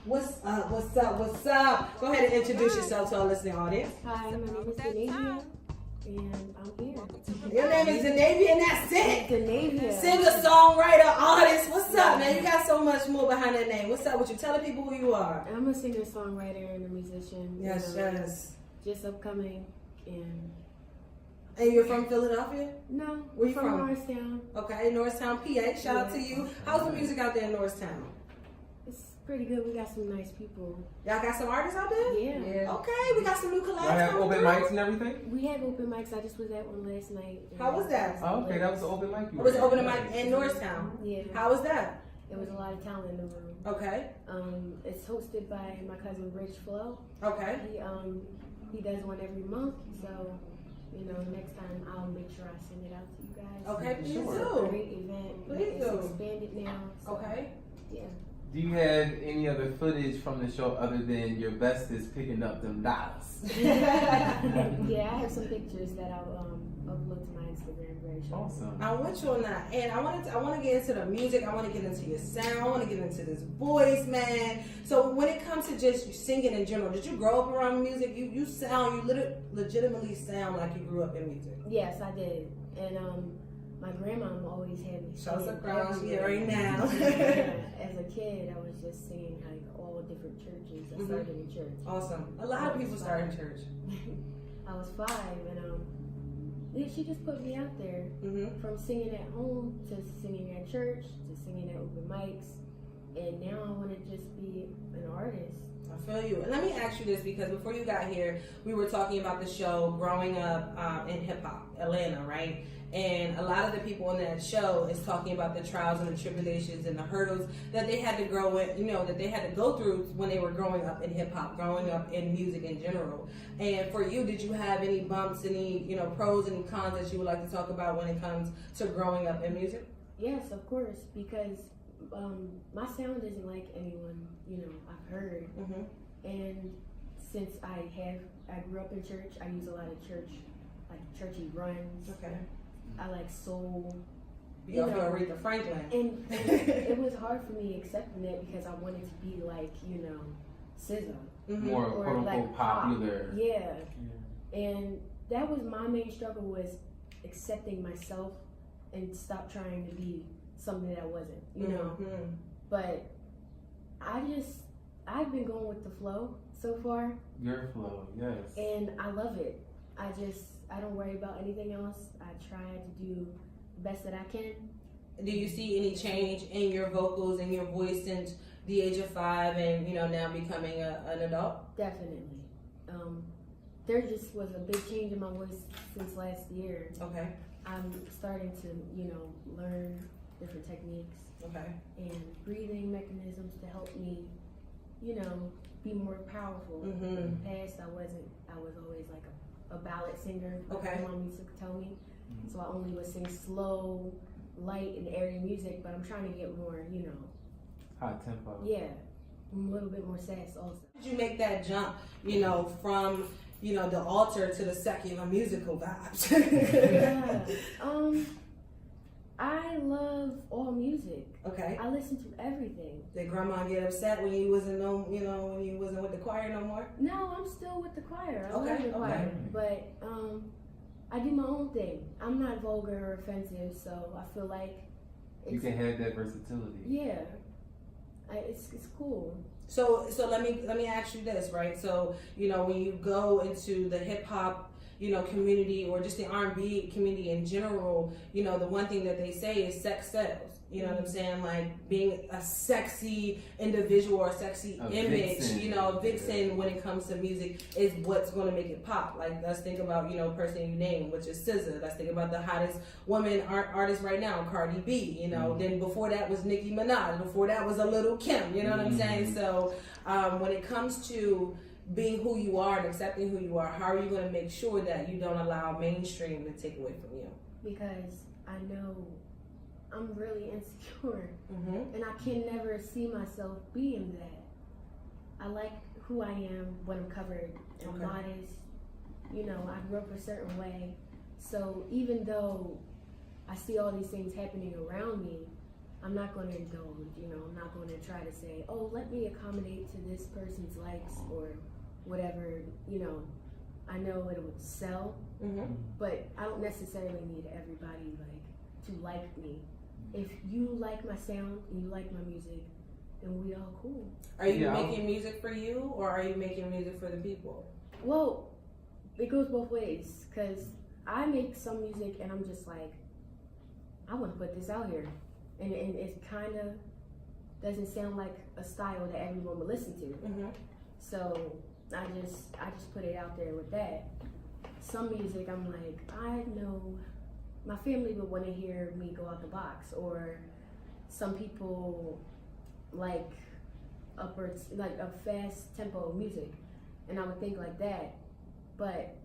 What's up? What's up? What's up? Go ahead and introduce yourself to our listening audience. Hi, my name is Danavia, and I'm here. Your name is Danavia, and that's it. Danavia. Singer, songwriter, artist. What's up, man? You got so much more behind that name. What's up with you? Tell the people who you are. I'm a singer, songwriter, and a musician. Yes, yes. Just upcoming, and you're from Philadelphia? No, Where you from from? Norristown. Okay, Norristown, PA. Shout out to you. How's the music out there in Norristown? It's pretty good. We got some nice people. Y'all got some artists out there? Yeah. Okay, we got some new collabs. Y'all have coming open through. mics and everything? We have open mics. I just was at one last night. How was that? Oh, okay, that was an open mic. It was open mic in Norristown. Yeah. How was that? It was a lot of talent in the room. Okay. It's hosted by my cousin Rich Flo. Okay. He does one every month, so next time I'll make sure I send it out to you guys. Okay, please Sure. do. Great event. Please It's do. expanded now. So, Okay. Yeah. Do you have any other footage from the show other than your best is picking up them dollars? Yeah, I have some pictures that I'll upload to my Instagram very shortly. Awesome. I want you on that, and I want to get into the music. I want to get into your sound. I want to get into this voice, man. So when it comes to just singing in general, did you grow up around music? You legitimately sound like you grew up in music. Yes, I did, and my grandma always had me Shout singing out to crowd here everywhere. right now. Yeah, as a kid, I was just singing like all different churches. I started in church. Awesome. A lot of people start in church. I was 5, and yeah, she just put me out there. Mm-hmm. From singing at home to singing at church to singing at open mics, and now I want to just be an artist. I feel you. And let me ask you this, because before you got here, we were talking about the show growing up in hip hop, Atlanta, right? And a lot of the people on that show is talking about the trials and the tribulations and the hurdles that they had to that they had to go through when they were growing up in hip hop, growing up in music in general. And for you, did you have any bumps, any pros, any cons that you would like to talk about when it comes to growing up in music? Yes, of course, because my sound isn't like anyone I've heard. Mm-hmm. And since I grew up in church, I use a lot of churchy runs. Okay. I like soul. You know, Aretha Franklin. And it was hard for me accepting that because I wanted to be like, SZA. Mm-hmm. More Or quote unquote like popular. Yeah. And that was my main struggle, was accepting myself and stop trying to be something that I wasn't, Mm-hmm. But I've been going with the flow so far, Your flow, yes. and I love it. I don't worry about anything else. I try to do the best that I can. Do you see any change in your vocals and your voice since the age of 5 and now becoming an adult? Definitely. There just was a big change in my voice since last year. Okay. I'm starting to, learn different techniques Okay. and breathing mechanisms to help me, be more powerful. Mm-hmm. In the past, I was always like a ballad singer. Okay. My mom used to tell me. So I only would sing slow, light, and airy music, but I'm trying to get more, High tempo. yeah, a little bit more sass also. Did you make that jump, from, the altar to the secular musical vibes? Yeah. I love all music. Okay. I listen to everything. Did grandma get upset when you wasn't when you wasn't with the choir no more? No, I'm still with the choir. I Okay, love the okay. choir, but I do my own thing. I'm not vulgar or offensive, so I feel like You can have that versatility. yeah, it's cool. So let me ask you this, right? So when you go into the hip hop community, or just the R&B community in general, the one thing that they say is sex sells. You know what I'm saying? Like being a sexy individual or sexy image, vixen. vixen when it comes to music is what's going to make it pop. Like, let's think about, person you name, which is SZA. Let's think about the hottest woman artist right now, Cardi B. Then before that was Nicki Minaj. Before that was a Lil' Kim. You know what I'm saying? So when it comes to being who you are and accepting who you are, how are you going to make sure that you don't allow mainstream to take away from you? Because I know I'm really insecure, Mm-hmm. and I can never see myself being that. I like who I am when I'm covered and Okay. modest. I grew up a certain way, so even though I see all these things happening around me, I'm not going to indulge, you know, I'm not going to try to say, oh, let me accommodate to this person's likes or whatever, you know. I know it would sell, but I don't necessarily need everybody to like me. If you like my sound and you like my music, then we all cool. Are you making music for you, or are you making music for the people? Well, it goes both ways, because I make some music and I'm just like, I want to put this out here. And it kind of doesn't sound like a style that everyone would listen to. So I just put it out there with that. Some music I'm like, I know my family would want to hear me go out the box, or some people like upwards, like a fast tempo music, and I would think like that. But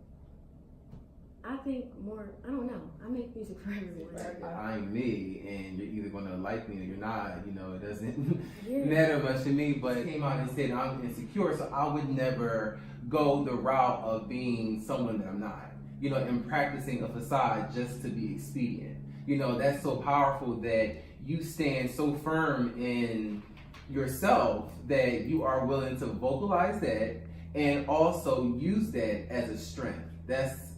I think more, I don't know, I make music for everyone. I'm me, and you're either gonna like me or you're not, you know, it doesn't matter much to me. But it came out and said I'm insecure, so I would never go the route of being someone that I'm not, you know, and practicing a facade just to be expedient. You know, that's so powerful that you stand so firm in yourself that you are willing to vocalize that and also use that as a strength. That's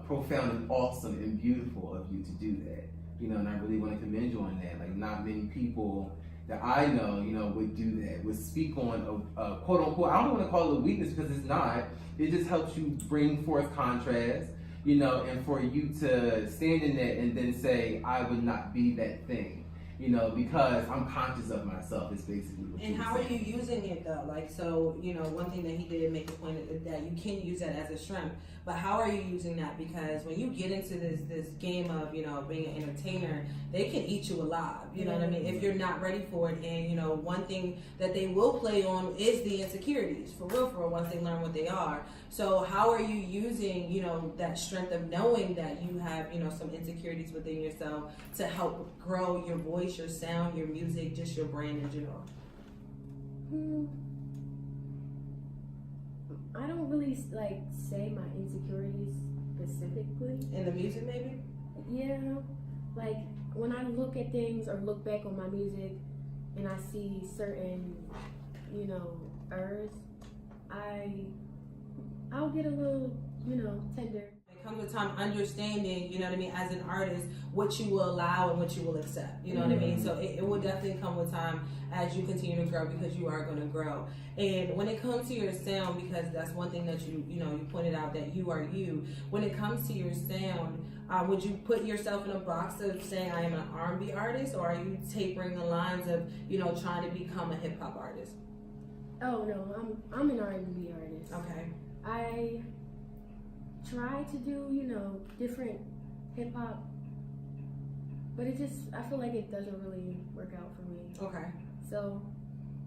profound and awesome and beautiful of you to do that, you know, and I really want to commend you on that. Like, not many people that I know, you know, would do that, would speak on a quote unquote, I don't want to call it a weakness because it's not, it just helps you bring forth contrast, you know, and for you to stand in that and then say, I would not be that thing, you know, because I'm conscious of myself is basically what And how are you using it though? Like, so, you know, one thing that he did make a point that you can use that as a strength, but how are you using that? Because when you get into this game of, you know, being an entertainer, they can eat you alive, you know what I mean? If you're not ready for it. And, you know, one thing that they will play on is the insecurities, for real, once they learn what they are. So how are you using, you know, that strength of knowing that you have, you know, some insecurities within yourself to help grow your voice, your sound, your music, just your brand in general? I don't really like say my insecurities specifically. In the music, maybe? Yeah, like when I look at things or look back on my music and I see certain, you know, errors, I'll get a little, you know, tender. It comes with time understanding, you know what I mean, as an artist, what you will allow and what you will accept, you know what I mean? So it will definitely come with time as you continue to grow, because you are going to grow. And when it comes to your sound, because that's one thing that you pointed out, that you are you. When it comes to your sound, would you put yourself in a box of saying I am an R&B artist, or are you tapering the lines of, you know, trying to become a hip hop artist? Oh no, I'm an R&B artist. Okay. I try to do, you know, different hip hop, but I feel like it doesn't really work out for me. Okay. So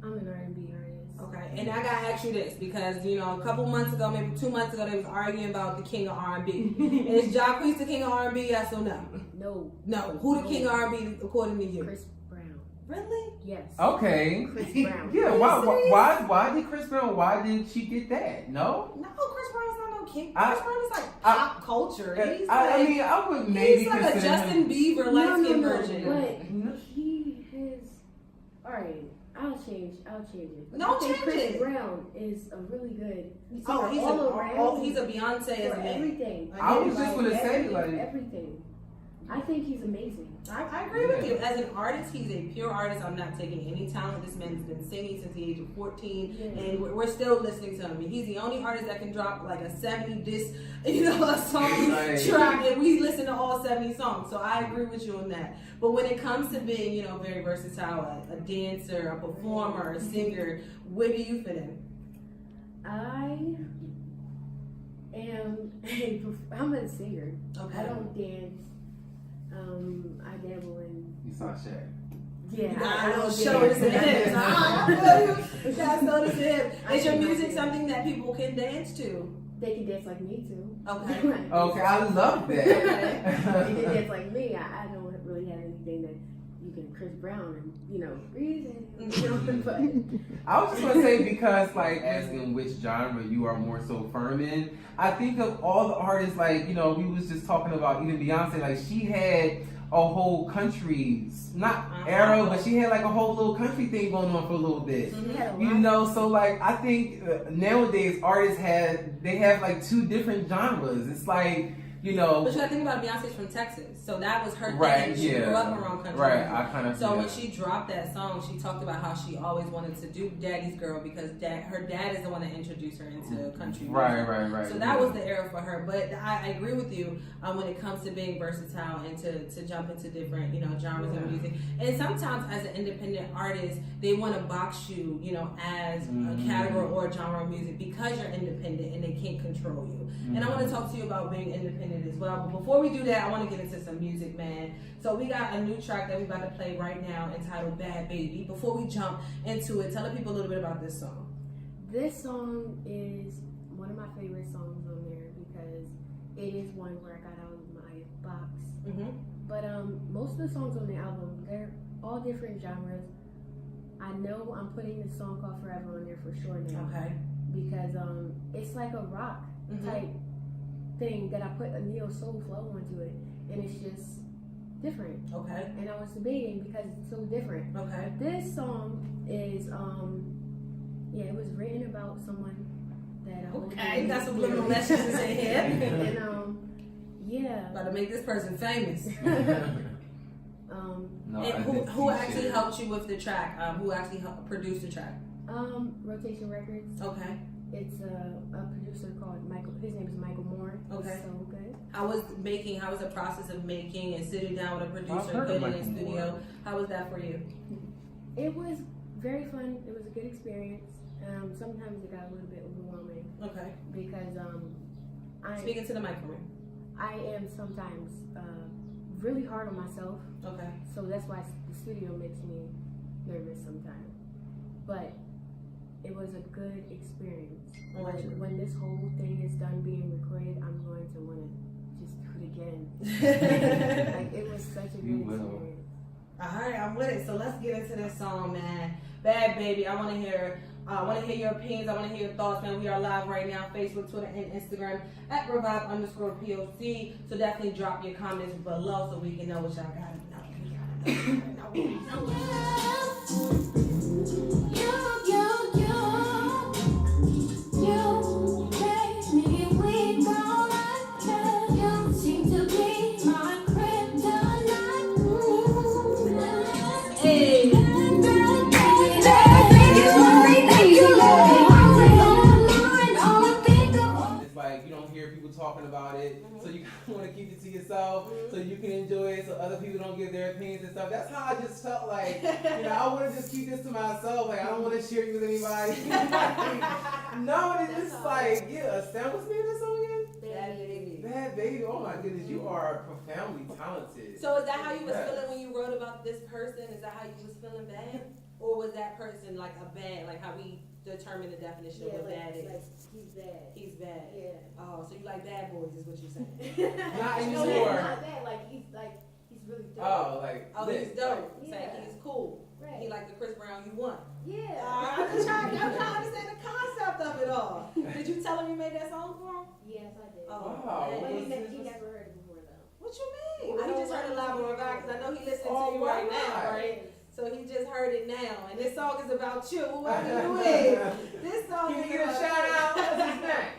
I'm an R&B artist. Okay, and I gotta ask you this, because, you know, a couple months ago, maybe 2 months ago, they was arguing about the king of R&B. Is Jacquees the king of R&B? Yes or no? No. No. Who the king of R&B according to you? Chris Brown. Really? Yes. Okay. Chris Brown. Yeah. Why did Chris Brown? Why did she get that? No. No, Chris Brown's not no king. Chris Brown is like pop culture. He's I mean, I would maybe he's like a Justin Bieber light skin version. But he has. All right. I'll change it. No, I think change Chris it. Brown is a really good. He's a Beyonce as a man. Everything. I was just gonna say, like, everything. I think he's amazing. I agree with you. As an artist, he's a pure artist. I'm not taking any talent. This man has been singing since the age of 14, and we're still listening to him. And he's the only artist that can drop like a 70 disc, you know, a song track, and we listen to all 70 songs. So I agree with you on that. But when it comes to being, you know, very versatile, a dancer, a performer, a singer, where do you fit in? I'm a singer. Okay. I don't dance. I dabble in. You saw Shaq. Yeah, I don't show this in him. That's notice him. Is your music something that people can dance to? They can dance like me too. Okay. Okay, I love that. They can dance like me. I don't really have anything that you can Chris Brown and, you know, reason. But I was just gonna say, because like, as in which genre you are more so firm in, I think of all the artists, like, you know, we was just talking about even Beyonce, like she had a whole country, not era, but she had like a whole little country thing going on for a little bit. You know, so like I think nowadays artists have like two different genres. It's like, you know. But you gotta think about Beyonce's from Texas, so that was her thing. Right, She yeah. grew up around country. Right, I kind of. So when she dropped that song, she talked about how she always wanted to do Daddy's Girl because her dad is the one that introduced her into country music. Right. So that was the era for her. But I agree with you when it comes to being versatile and to jump into different, you know, genres of music. And sometimes as an independent artist, they want to box you, you know, as a category or a genre of music because you're independent and they can't control you. And I want to talk to you about being independent as well. But before we do that, I want to get into some music, man. So we got a new track that we're about to play right now entitled Bad Baby. Before we jump into it, tell the people a little bit about this song. This song is one of my favorite songs on there because it is one where I got out of my box. But most of the songs on the album, they're all different genres. I know I'm putting the song called Forever on there for sure now. Okay. Because it's like a rock type thing that I put a neo soul flow onto it, and it's just different. Okay. And I was debating because it's so different. Okay. This song is it was written about someone that I Okay, that's subliminal messages in here. And yeah. About to make this person famous. No, and who actually helped you with the track? Who actually helped produce the track? Rotation Records. Okay. It's a producer called Michael. His name is Michael Moore. Okay. He's so good. How was the process of making and sitting down with a producer, putting it in the studio? How was that for you? It was very fun. It was a good experience. Sometimes it got a little bit overwhelming. Okay. Because speaking to the microphone. I am sometimes really hard on myself. Okay. So that's why the studio makes me nervous sometimes. But it was a good experience. When this whole thing is done being recorded, I'm going to want to just do it again. Like, it was such a good experience. Alright, I'm with it. So let's get into this song, man. Bad Baby. I want to hear your opinions. I want to hear your thoughts, man. We are live right now, Facebook, Twitter, and Instagram at @revive_P.O.C. So definitely drop your comments below so we can know what y'all got to know. Talking about it, so you want to keep it to yourself, so you can enjoy it, so other people don't give their opinions and stuff. That's how I just felt like, you know, I want to just keep this to myself. Like, I don't want to share it with anybody. No, it's just like, Sam, what's the name of that song again? Bad Baby. Bad Baby. Oh my goodness, you are profoundly talented. So is that how you was feeling when you wrote about this person? Is that how you was feeling bad, or was that person like a bad, like how we determine the definition of what bad is? Like, he's bad. He's bad. Yeah. Oh, so you like bad boys is what you're saying? Not No, anymore. not bad. He's really dope. Oh, like. Oh, he's dope. Yeah. Saying he's cool. Right. He like the Chris Brown you want. Yeah. I'm trying to understand the concept of it all. Did you tell him you made that song for him? Yes, I did. Oh, wow. man. But he never heard it before, though. What you mean? He just heard it live on Revive because I know he listening to you right now, right? So he just heard it now, and this song is about you. Whoever you is, this song Can is you get a about shout you. out? What's his name?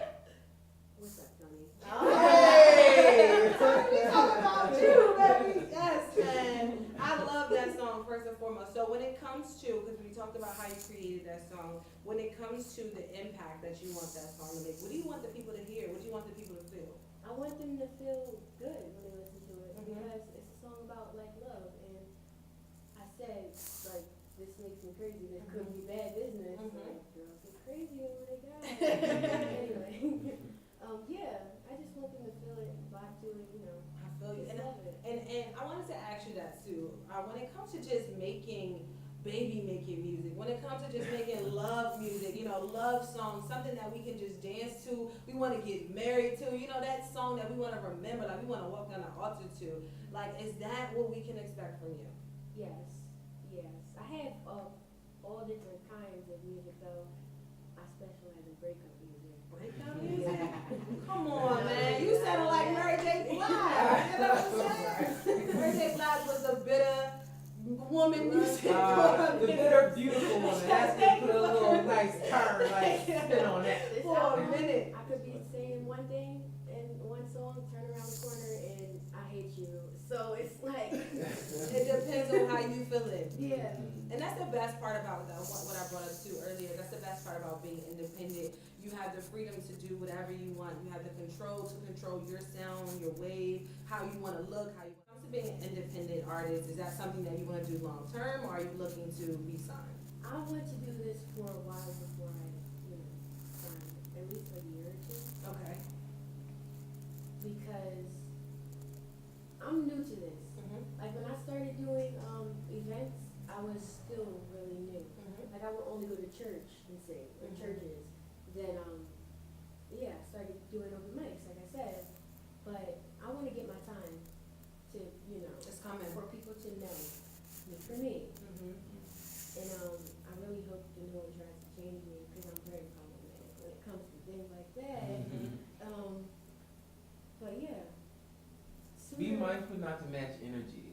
What's up, Tony? Hey! We talking about you, baby. Yes, man. I love that song first and foremost. So when it comes to, because we talked about how you created that song, when it comes to the impact that you want that song to make, what do you want the people to hear? What do you want the people to feel? I want them to feel good when they listen to it because it's a song about like love, and I said like this makes me crazy. This could be bad business. Like, girls get crazy over their guys. Anyway, I just want them to feel it, vibe to it. You know, I feel you. just love it. And I wanted to ask you that too. When it comes to just making making music, when it comes to just making love music, you know, love songs, something that we can just dance to, we want to get married to, you know, that song that we want to remember, like we want to walk down the altar to, like, is that what we can expect from you? Yes. I have all different kinds of music though. I specialize in breakup music. Breakup music? Come on, man. You sound like Mary J. Blige. You know what I'm saying? Mary J. Blige woman music. The bitter, beautiful woman. That's gonna put a little nice turn, like spin on that. For a minute. I could be saying one thing in one song, turn around the corner, and I hate you. So it's like It depends on how you feeling. yeah. And that's the best part about what I brought up to earlier. That's the best part about being independent. You have the freedom to do whatever you want. You have the control to control your sound, your wave, how you want to look, how you want to being an independent artist. Is that something that you want to do long term, or are you looking to be signed? I want to do this for a while before I, sign, at least a year or two, Okay. because I'm new to this. Like when I started doing events, I was still really new. Like I would only go to church and sing, or churches. Then I started doing open mics, like I said. But I want to get my time to, It's coming. for people to know me for me. And I really hope that no one tries to change me, because I'm very problematic when it comes to things like that. But yeah. Be Sooner- mindful not to match energy.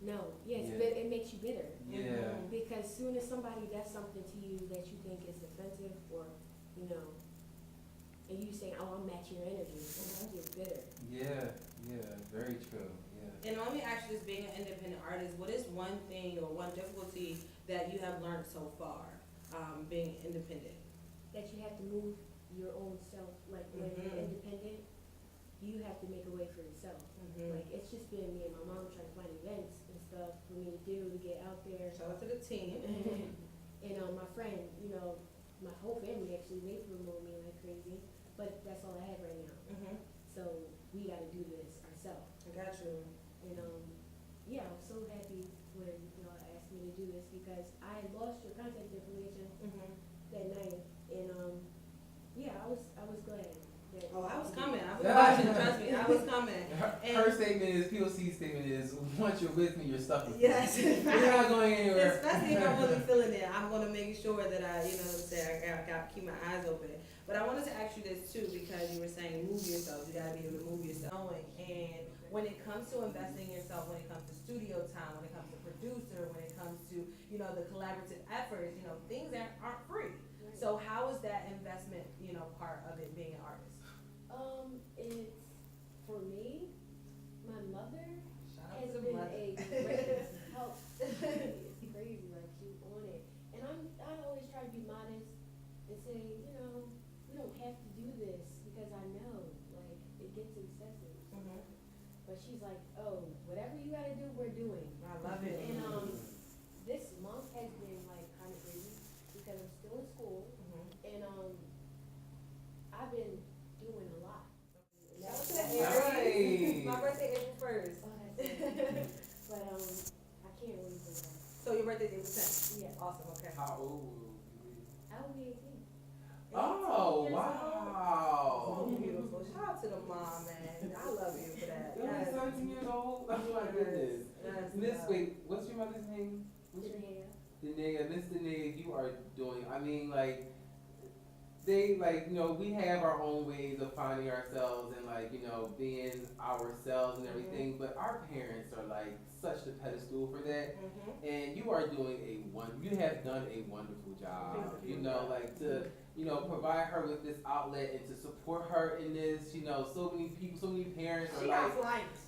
No, yes, Yeah. but it makes you bitter. Yeah. Because soon as somebody does something to you that you think is offensive, or, and you say, oh, I'm matching your energy, you're bitter. Yeah, very true. Yeah. And let me ask you this, being an independent artist, what is one thing or one difficulty that you have learned so far, being independent? That you have to move your own self, like when you're independent, you have to make a way for yourself. Like it's just been me and my mom trying to find events and stuff for me to do to get out there. Shout out to the team. And my friend, my whole family actually, they promote me like crazy, but that's all I have right now. So we got to do this ourselves. I got you. And I'm so happy when y'all asked me to do this, because I had lost your contact information that night, and I was glad. That Oh, I was coming. I was watching. Trust me, I was coming. Her statement is, P.O.C. statement is, once you're with me, you're stuck with me. Yes. You're not going anywhere. Especially if I'm really feeling it, I'm gonna make sure that I got keep my eyes open. But I wanted to ask you this too, because you were saying move yourself. You gotta be able to move yourself. And when it comes to investing in yourself, when it comes to studio time, when it comes to producer, when it comes to the collaborative efforts, things that aren't free. Right. So how is that investment, part of it being an artist? It's, for me, my mother Shout out has to the been mother. a great help. It's crazy, like she's on it. And I always try to be modest and say, we don't have to do this, because I know, like, it gets excessive. But she's like, oh, whatever you gotta do, we're doing. I love it. And this month has been like kind of crazy, because I'm still in school, and I've been doing a lot. Shout out to the Aries. Nice. My birthday April 1st. Oh, that's but I can't wait for that. So your birthday's April 10th? Yeah. Awesome, okay. How old will you be? I will be 18. Oh, 18 years wow. So beautiful. Shout out to the mom, man. I love you for that. You're only 17 years old? Oh my goodness. Yes, Miss, yes. wait, what's your mother's name? old. Danae, Miss Danae, you are doing, we have our own ways of finding ourselves and being ourselves and everything, but our parents are such the pedestal for that. And you are doing you have done a wonderful job, to provide her with this outlet and to support her in this, so many people, so many parents are yeah,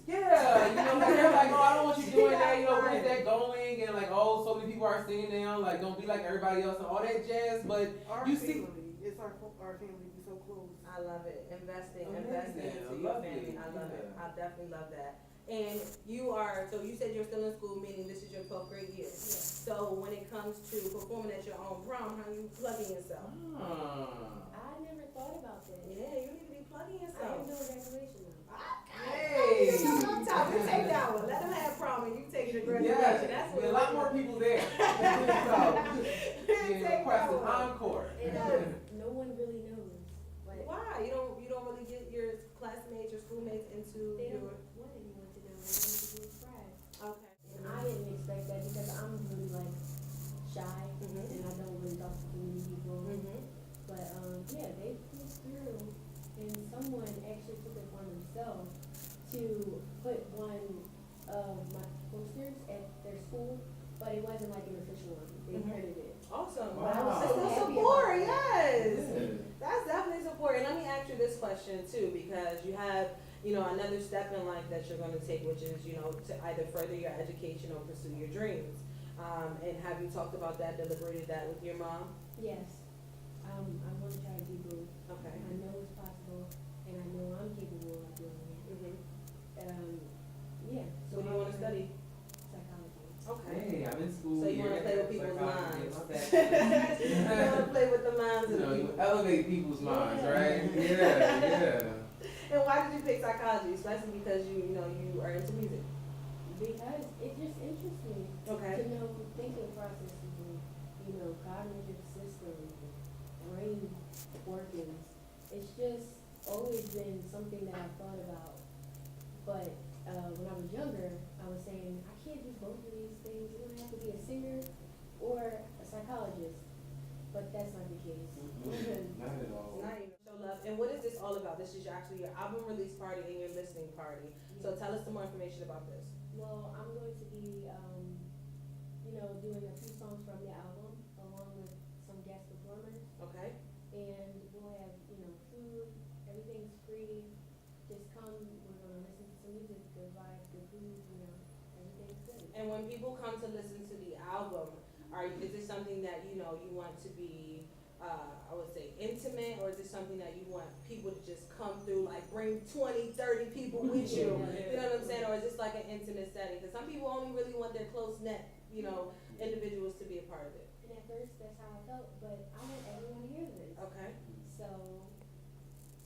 they're like, oh, I don't want you doing that, where's that going? And oh, so many people are singing now, don't be like everybody else and all that jazz, but Our you family, see. it's our family, we so close. I love it. Investing Amazing. into your family. I love it. I definitely love that. And so you said you're still in school, meaning this is your 12th grade year. Yeah. So when it comes to performing at your own prom, how are you plugging yourself? I never thought about that. Yeah, you need to be plugging I yourself. am doing graduation now. Hey. You take that one. Let them have prom and you take the graduation. Yeah, That's what a lot more people there. So, being requested encore. And no one really knows. Like, Why? You don't really get your classmates, your schoolmates into they don't your. want anyone to know. They want to be surprised. Okay. And I didn't expect that, because I'm really shy, and I don't really talk to too many people. But they pulled through, and someone actually took it upon themselves to put one of my posters at their school but it wasn't like an official one. They printed it. Awesome. Wow. But I was That's so still happy support, about yes. Yeah. That's definitely support. And let me ask you this question too, because you have, another step in life that you're going to take, which is, to either further your education or pursue your dreams. And have you talked about that, deliberated that with your mom? Yes. I want to try to do both. Okay. I know it's possible, and I know I'm capable of doing it. Yeah. So what do you want to study? Psychology. Okay. Hey, I'm in school. So you want to play with Yeah, people's psychology, minds. my bad. You want to play with the minds of the You people. elevate people's minds, Yeah. right? Yeah. And why did you pick psychology? Especially because you are into music. Because it just interests me Okay. to know thinking processes and, cognitive systems and brain workings. It's just always been something that I've thought about. But when I was younger, I was saying, I can't do both of these things. You don't have to be a singer or a psychologist. But that's not the case. Not at all. Not even show love. And what is this all about? This is actually your album release party and your listening party. So tell us some more information about this. Well, I'm going to be, doing a few songs from the album along with some guest performers. Okay. And we'll have, food, everything's free. Just come, we're gonna listen to some music, good vibes, good food, everything's good. And when people come to listen to the album, is this something that you want to be, I would say, intimate, or is this something that you want people to just come through, like bring 20, 30 people with you? You know what I'm saying? Or is this like an intimate setting? Because some people only really want their close net, individuals to be a part of it. And at first, that's how I felt, but I want everyone to hear this. Okay. So,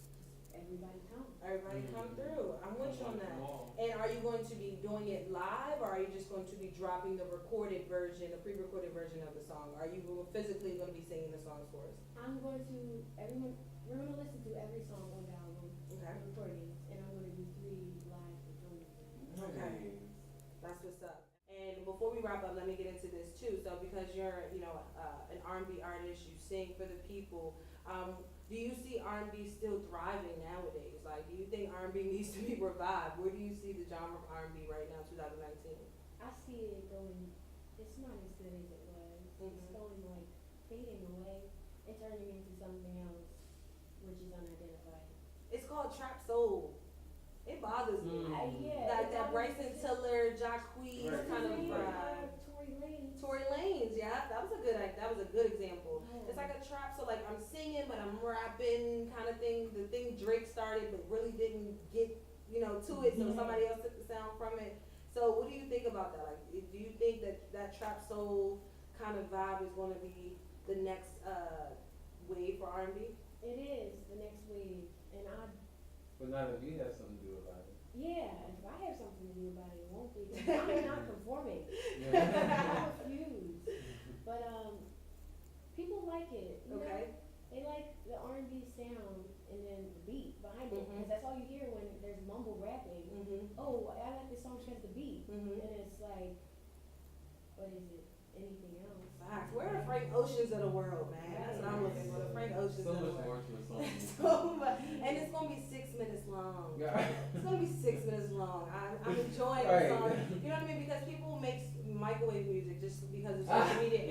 just everybody come. Everybody come through. I'm with you on that. And are you going to be doing it live, or are you just going to be dropping the recorded version, the pre-recorded version of the song? Are you physically going to be singing the songs for us? We're gonna listen to every song on the album, Okay. recordings, and I'm gonna do 3 live performances. Okay. That's what's up. And before we wrap up, let me get into this too. So because you're, an R&B artist, you sing for the people. Do you see R&B still thriving nowadays? Like, do you think R&B needs to be revived? Where do you see the genre of R&B right now, 2019? I see it going, it's not as good as it was. It's going like fading away and turning into something else, which is unidentified. It's called trap soul. It bothers me. Yeah. That Bryson Tiller, Jacquees kind of vibe. Tory Lanez, yeah, that was a good example. It's like a trap, so like I'm singing but I'm rapping kind of thing. The thing Drake started but really didn't get to it, so somebody else took the sound from it. So what do you think about that? Like, do you think that trap soul kind of vibe is going to be the next wave for R&B? It is the next wave, and But not if you have something to do about it. if I have something to do about it, it won't be. I'm not conforming. Yeah. I refuse. But people like it. Okay. They like the R&B sound and then the beat behind it, because that's all you hear when there's mumble rapping. Oh, I like this song because the beat, and it's like, what is it? Anything else? Facts. Where are the Frank Oceans of the world, man? That's what I'm looking for. The Frank Oceans So of the much more world. to a song. So much. And it's gonna be 6 minutes long. It's gonna be 6 minutes long. I'm enjoying the Right. song. You know what I mean? Because people make microwave music just because of social media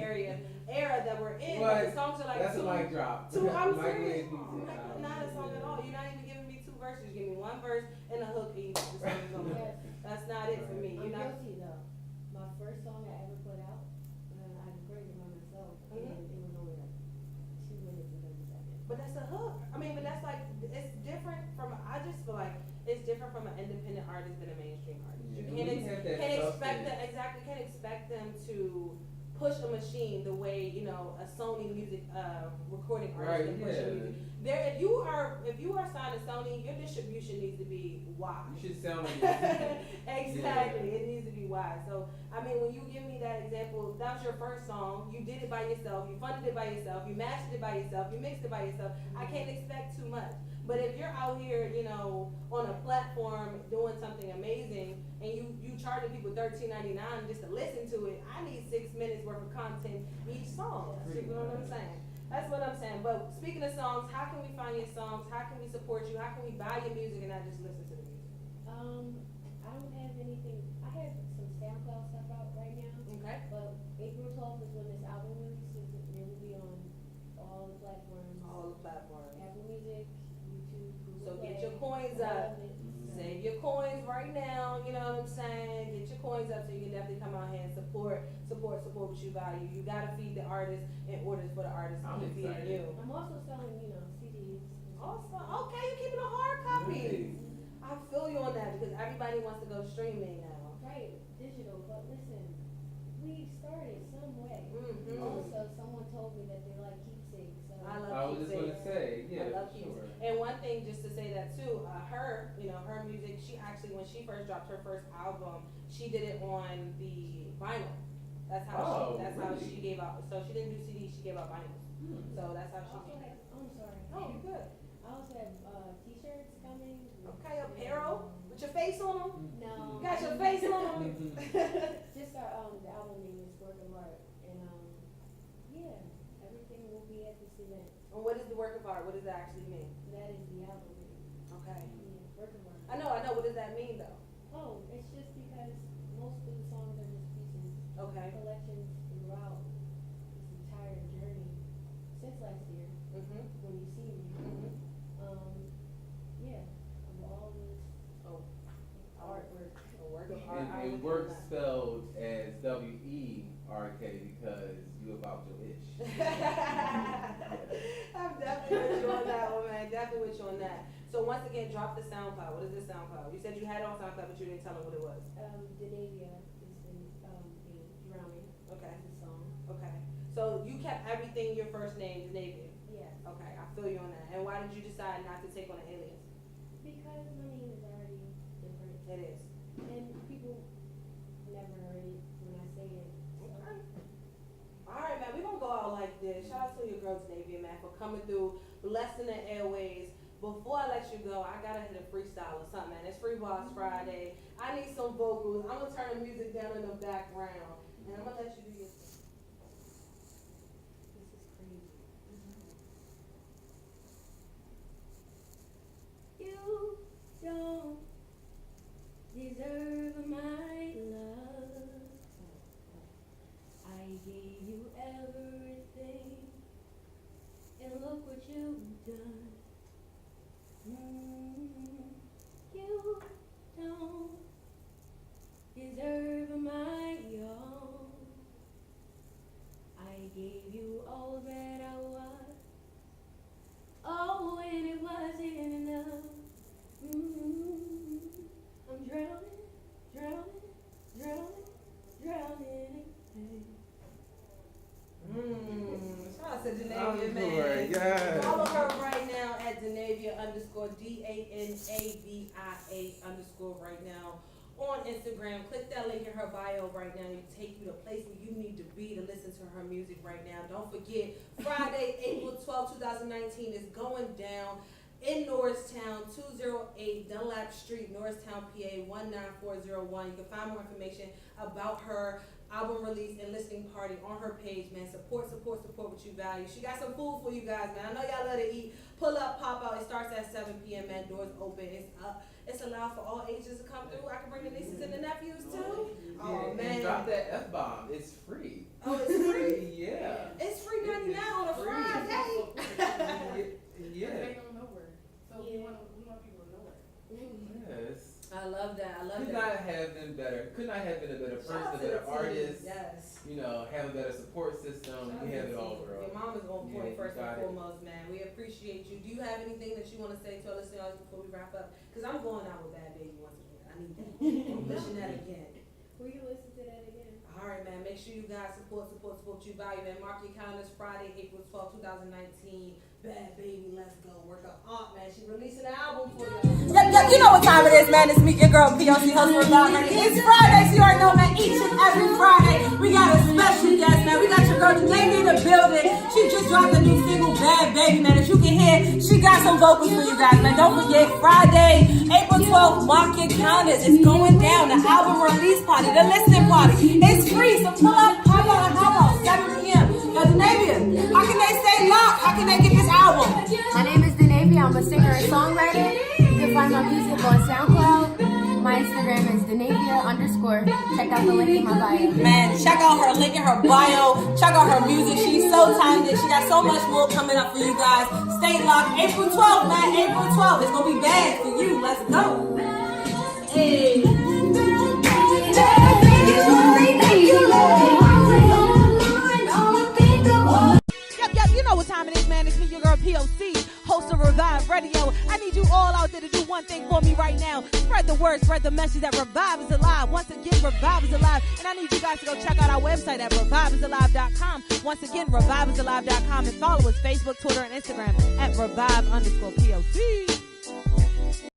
era that we're in. What? But the songs are like That's a mic drop. I'm Microwave serious. music. Not a song at all. You're not even giving me 2 verses. You give me 1 verse and a hook. And the song is over. Yes. That's not it for me. I'm You're not. guilty though. My first song I ever put out, I recorded it by myself, and it was only like 2 minutes and 30 seconds. But that's a hook. I mean, but that's like, it's different from, I just feel like it's different from an independent artist than a mainstream artist. You Yeah, we have that can't expect substance. them, exactly, can't expect them to push a machine the way, a Sony music, recording artist can push a music. If you are signed to Sony, your distribution needs to be wide. You should sound like this. Exactly, it needs to be wide. So, I mean, when you give me that example, that was your first song, you did it by yourself, you funded it by yourself, you mastered it by yourself, you mixed it by yourself. I can't expect too much. But if you're out here, on a platform doing something amazing, and you charging people $13.99 just to listen to it, I need 6 minutes worth of content each song. You know what I'm saying? That's what I'm saying. But speaking of songs, how can we find your songs? How can we support you? How can we buy your music and not just listen to the music? I I don't have anything. I have some SoundCloud stuff out right now. Okay. But April 12th is when this album releases. It will be on all the platforms. All the platforms. Apple Music, YouTube, Google So Play, get your coins all up. of it. Save your coins right now, you know what I'm saying? Get your coins up so you can definitely come out here and support what you value. You gotta feed the artist in order for the artist to keep feeding you. I'm also selling, CDs. Awesome. Okay, you're keeping a hard copy. I feel you on that because everybody wants to go streaming now. Right, digital. But listen, we started some way. Mm-hmm. Also, someone told me that they like keepsakes. So I love I was just gonna say, yeah, I love sure. keepsakes. And one thing, just to say that too, her music, she actually, when she first dropped her first album, she did it on the vinyl. That's how how she gave out. So she didn't do CDs, she gave out vinyls. So that's how she did it. I'm sorry. Oh, you're good. I also have t-shirts coming. Okay, apparel with your face on them. No. You got your face on them. Just the album name is Work of Art, and yeah, everything will be at this event. And what is the work of art? What does that actually mean? That is the album name. Okay. Yeah, Work of Art. I know. What does that mean though? Oh, it's just because most of the songs are just pieces. Okay. Collections throughout this entire journey since last year. Mhm. When you see me. Mhm. Yeah, of all this artwork. A work of art. I And would work do that. spelled as WERK because you about your ish. I'm definitely with you on that one, man. Definitely with you on that. So once again, drop the SoundCloud. What is the SoundCloud? You said you had it on SoundCloud, but you didn't tell them what it was. Danavia is the Drowning. Okay. Is the song. Okay. So you kept everything your first name, Danavia. Yes. Okay, I feel you on that. And why did you decide not to take on an alias? Because my name is already different. It is. And people never heard it when I say it. So. Okay. All right, man. We're going to go out like this. Shout out to your girl, Danavia, man, for coming through, blessing the airways. Before I let you go, I got to hit a freestyle or something, man. It's BARZ Friday. I need some vocals. I'm going to turn the music down in the background. And I'm going to let you do your thing. This is crazy. You don't deserve my love. I gave you everything, and look what you've done. You don't deserve my all. I gave you all that I was. Oh, and it wasn't enough. I'm drowning in pain. Shout out to Danavia, man. Yes. Follow her right now at Danavia _ DANAVIA _ right now on Instagram. Click that link in her bio right now. It will take you to the place where you need to be to listen to her music right now. Don't forget, Friday, April 12, 2019 is going down in Norristown, 208 Dekalb Street, Norristown, PA 19401. You can find more information about her album release and listening party on her page, man. Support what you value. She got some food for you guys, man. I know y'all love to eat. Pull up, pop out. It starts at 7 p.m., man. Doors open. It's allowed for all ages to come through. I can bring the nieces and the nephews too. Yeah, Oh, man. and drop that F-bomb. It's free. Oh, it's free? Yeah. It's free 99 on a Free. Friday. Yeah. They don't know where. So we want people to know where. Yes. I love that. Could not have been better. Could not have been a better Shout out person, a to the better team. artist. Yes. Have a better support system. Shout We out have to it the all, team. girl. Your mom is on point Yeah, first you and got it. foremost, man. We appreciate you. Do you have anything that you want to say to our listeners before we wrap up? Because I'm going out with Bad Baby once again. I need that. I'm pushing that again. Will you listen to that again? All right, man. Make sure you guys support you value, man. Mark your calendars. Friday, April 12, 2019. Bad Baby, let's go. Work up aunt, man. She releasing an album for you. You know what time it is, man. It's me, your girl, P.O.C. host for Songwriter. It's Friday, so you already know, man. Each and every Friday, we got a special guest, man. We got your girl, Danavia, in the building. She just dropped a new single, Bad Baby, man. As you can hear, she got some vocals for you guys, man. Don't forget, Friday, April 12th, mark your calendars. It's going down. The album release party, the listening party. It's free, so pull up, pop out, and hop out, 7 p.m. Now, Danavia, how can they stay locked? How can they get this album? My name is Danavia. I'm a singer and songwriter. You can find my music on SoundCloud. My Instagram is out the link in my bio. Man, check out her link in her bio. Check out her music. She's so talented. She got so much more coming up for you guys. Stay locked. April 12th, man. April 12th. It's gonna be bad for you. Let's go. Hey. Yep, you know what time it is, man. It's me, your girl P.O.C, host of Revive Radio. I need you all out there to do one thing for me right now. Spread the word, spread the message that Revive is alive. Once again, Revive is alive. And I need you guys to go check out our website at reviveisalive.com. Once again, reviveisalive.com, and follow us Facebook, Twitter, and Instagram at Revive_POC.